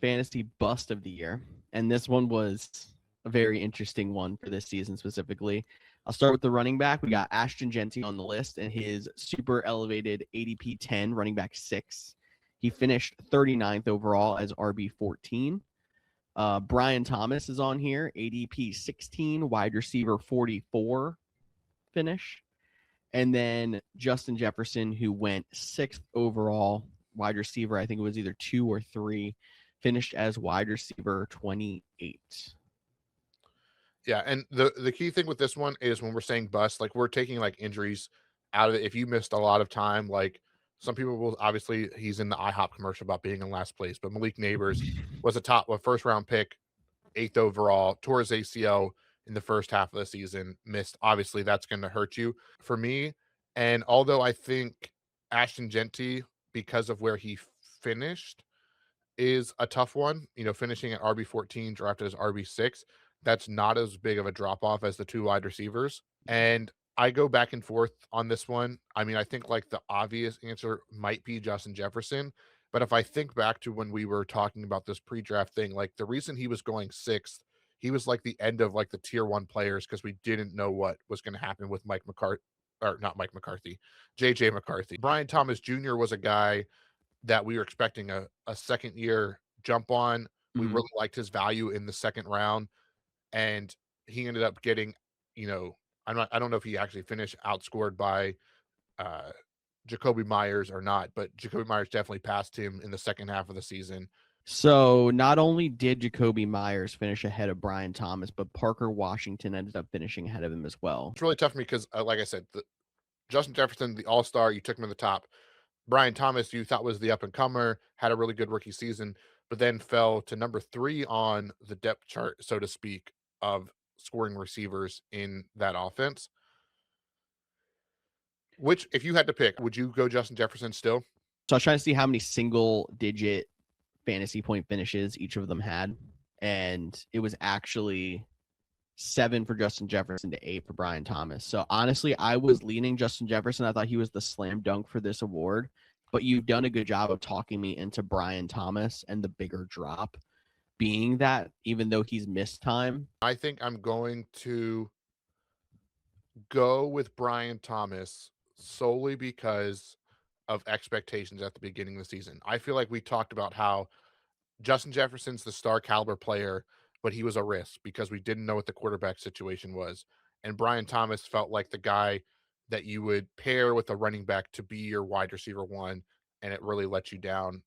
fantasy bust of the year. And this one was a very interesting one for this season specifically. I'll start with the running back. We got Ashton Genty on the list and his super elevated ADP 10, running back 6. He finished 39th overall as RB 14. Brian Thomas is on here, ADP 16, wide receiver 44 finish. And then Justin Jefferson, who went 6th overall, wide receiver, I think it was either 2 or 3, finished as wide receiver 28. Yeah, and the key thing with this one is when we're saying bust, like we're taking like injuries out of it. If you missed a lot of time, like some people will obviously he's in the IHOP commercial about being in last place, but Malik Neighbors was a first round pick, 8th overall, tore his ACL in the first half of the season, missed. Obviously, that's going to hurt you for me. And although I think Ashton Genty, because of where he finished, is a tough one, finishing at RB14, drafted as RB6, that's not as big of a drop off as the 2 wide receivers. And I go back and forth on this one. I mean, I think like the obvious answer might be Justin Jefferson. But if I think back to when we were talking about this pre-draft thing, like the reason he was going 6th, he was like the end of like the tier 1 players because we didn't know what was going to happen with Mike McCarthy, or not Mike McCarthy, JJ McCarthy. Brian Thomas Jr. was a guy that we were expecting a second year jump on. We really liked his value in the second round, and he ended up getting, I don't know if he actually finished outscored by Jacoby Myers or not, but Jacoby Myers definitely passed him in the second half of the season. So not only did Jacoby Myers finish ahead of Brian Thomas, but Parker Washington ended up finishing ahead of him as well. It's really tough for me because, like I said, Justin Jefferson, the all-star, you took him to the top. Brian Thomas, you thought was the up-and-comer, had a really good rookie season, but then fell to number 3 on the depth chart, so to speak, of scoring receivers in that offense. Which, if you had to pick, would you go Justin Jefferson still? So I was trying to see how many single-digit fantasy point finishes each of them had, and it was actually 7 for Justin Jefferson to 8 for Brian Thomas. So honestly, I was leaning Justin Jefferson. I thought he was the slam dunk for this award, but you've done a good job of talking me into Brian Thomas and the bigger drop being that, even though he's missed time. I think I'm going to go with Brian Thomas solely because of expectations at the beginning of the season. I feel like we talked about how Justin Jefferson's the star caliber player, but he was a risk because we didn't know what the quarterback situation was. And Brian Thomas felt like the guy that you would pair with a running back to be your wide receiver 1, and it really let you down